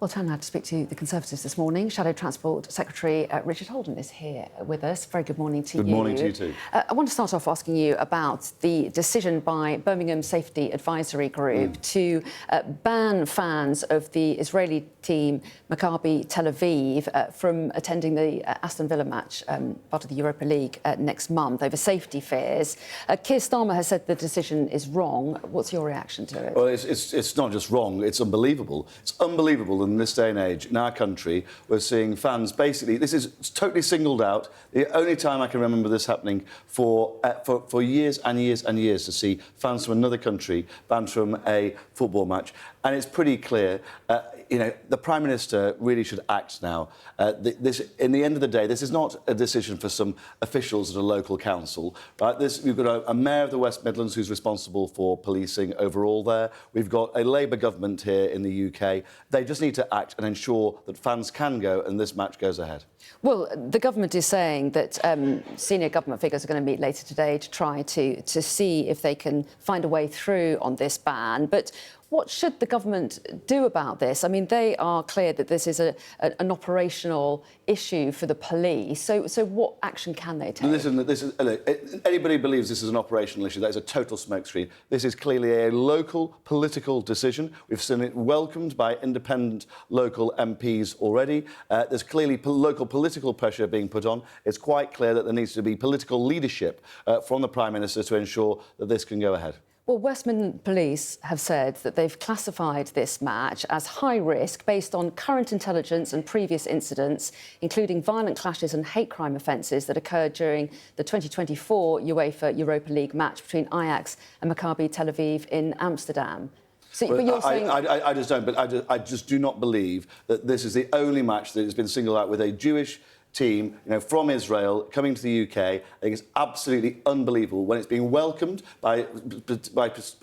Well, turn now to speak to the Conservatives this morning. Shadow Transport Secretary Richard Holden is here with us. Very good morning to you. Good morning to you too. I want to start off asking you about the decision by Birmingham Safety Advisory Group to ban fans of the Israeli team Maccabi Tel Aviv from attending the Aston Villa match, part of the Europa League, next month over safety fears. Keir Starmer has said the decision is wrong. What's your reaction to it? Well, it's not just wrong, it's unbelievable. It's unbelievable in this day and age, in our country, we're seeing fans basically, this is totally singled out. The only time I can remember this happening for years and years and years to see fans from another country banned from a football match. And it's pretty clear, the Prime Minister really should act now. In the end of the day, this is not a decision for some officials at a local council. Right? We've got a mayor of the West Midlands who's responsible for policing overall there. We've got a Labour government here in the UK. They just need to act and ensure that fans can go and this match goes ahead. Well, the government is saying that senior government figures are going to meet later today to try to see if they can find a way through on this ban. But what should the government do about this? I mean, they are clear that this is an operational issue for the police. So what action can they take? Listen, anybody believes this is an operational issue, that is a total smokescreen. This is clearly a local political decision. We've seen it welcomed by independent local MPs already. There's clearly local political pressure being put on. It's quite clear that there needs to be political leadership from the Prime Minister to ensure that this can go ahead. Well, West Midlands Police have said that they've classified this match as high risk based on current intelligence and previous incidents, including violent clashes and hate crime offences that occurred during the 2024 UEFA Europa League match between Ajax and Maccabi Tel Aviv in Amsterdam. So, but you're saying... I just don't, but I just do not believe that this is the only match that has been singled out with a Jewish team, from Israel coming to the UK. I think it's absolutely unbelievable when it's being welcomed by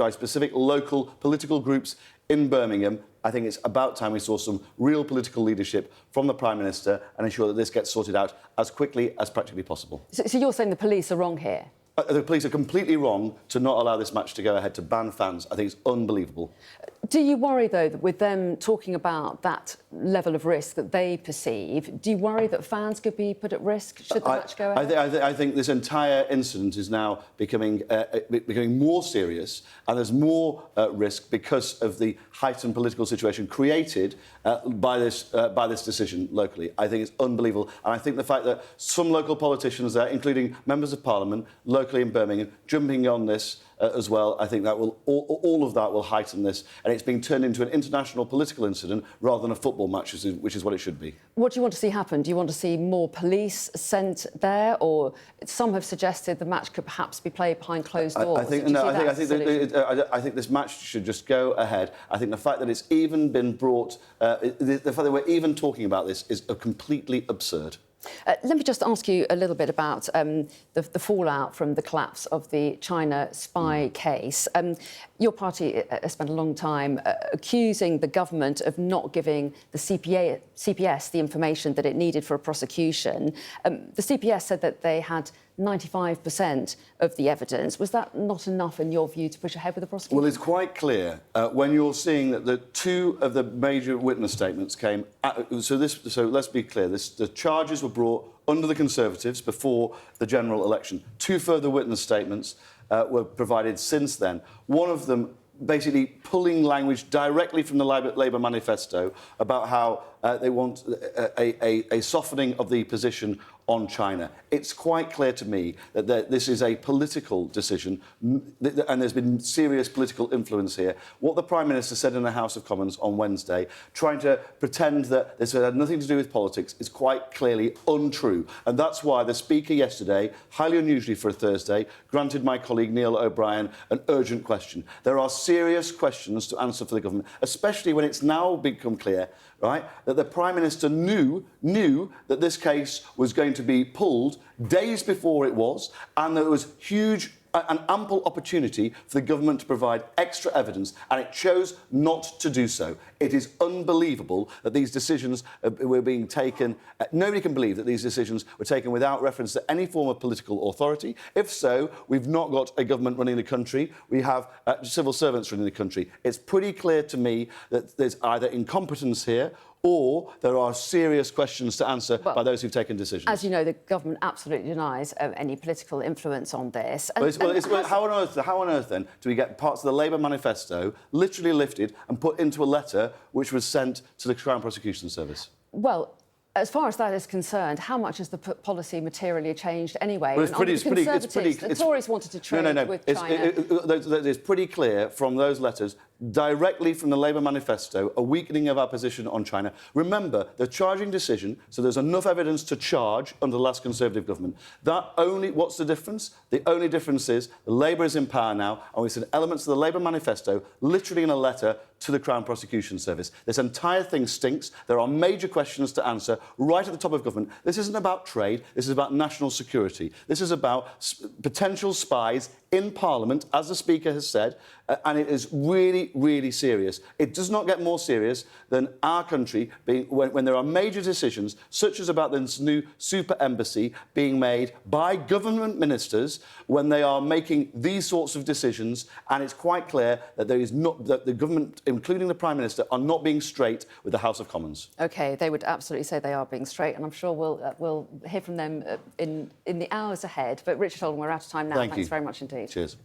specific local political groups in Birmingham. I think it's about time we saw some real political leadership from the Prime Minister and ensure that this gets sorted out as quickly as practically possible. So you're saying the police are wrong here? The police are completely wrong to not allow this match to go ahead, to ban fans. I think it's unbelievable. Do you worry, though, that with them talking about that level of risk that they perceive, do you worry that fans could be put at risk should the match go ahead? I think this entire incident is now becoming more serious, and there's more risk because of the heightened political situation created by this decision locally. I think it's unbelievable, and I think the fact that some local politicians there, including members of Parliament, locally in Birmingham, jumping on this as well, I think that will all of that will heighten this, and it's being turned into an international political incident rather than a football match, which is what it should be. What do you want to see happen? Do you want to see more police sent there, or some have suggested the match could perhaps be played behind closed doors? I think this match should just go ahead. I think the fact that it's even been brought, the fact that we're even talking about this is completely absurd. Let me just ask you a little bit about the fallout from the collapse of the China spy case. Your party has spent a long time accusing the government of not giving the CPS the information that it needed for a prosecution. The CPS said that they had 95% of the evidence. Was that not enough, in your view, to push ahead with the prosecution? Well, it's quite clear when you're seeing that the two of the major witness statements came... So let's be clear. The charges were brought under the Conservatives before the general election. Two further witness statements were provided since then. One of them basically pulling language directly from the Labour manifesto about how they want a softening of the position on China. It's quite clear to me that this is a political decision, and there's been serious political influence here. What the Prime Minister said in the House of Commons on Wednesday, trying to pretend that this had nothing to do with politics, is quite clearly untrue. And that's why the Speaker yesterday, highly unusually for a Thursday, granted my colleague Neil O'Brien an urgent question. There are serious questions to answer for the government, especially when it's now become clear, right, that the Prime Minister knew that this case was going to be pulled days before it was, and there was huge an ample opportunity for the government to provide extra evidence, and it chose not to do so. It is unbelievable that these decisions were being taken. Nobody can believe that these decisions were taken without reference to any form of political authority. If so, we've not got a government running the country. We have civil servants running the country. It's pretty clear to me that there's either incompetence here or there are serious questions to answer by those who've taken decisions. As you know, the government absolutely denies any political influence on this. How on earth, then, do we get parts of the Labour manifesto literally lifted and put into a letter which was sent to the Crown Prosecution Service? Well, as far as that is concerned, how much has the policy materially changed anyway? Well, the Tories wanted to trade with China. It's pretty clear from those letters, directly from the Labour manifesto, a weakening of our position on China. Remember, the charging decision, so there's enough evidence to charge under the last Conservative government. What's the difference? The only difference is Labour is in power now, and we sent elements of the Labour manifesto literally in a letter to the Crown Prosecution Service. This entire thing stinks. There are major questions to answer right at the top of government. This isn't about trade. This is about national security. This is about potential spies in Parliament, as the Speaker has said, and it is really, really serious. It does not get more serious than our country being, when there are major decisions, such as about this new super embassy being made by government ministers, when they are making these sorts of decisions, and it's quite clear that that the government, including the Prime Minister, are not being straight with the House of Commons. OK, they would absolutely say they are being straight, and I'm sure we'll hear from them in the hours ahead. But Richard Holden, we're out of time now. Thanks very much indeed. Cheers.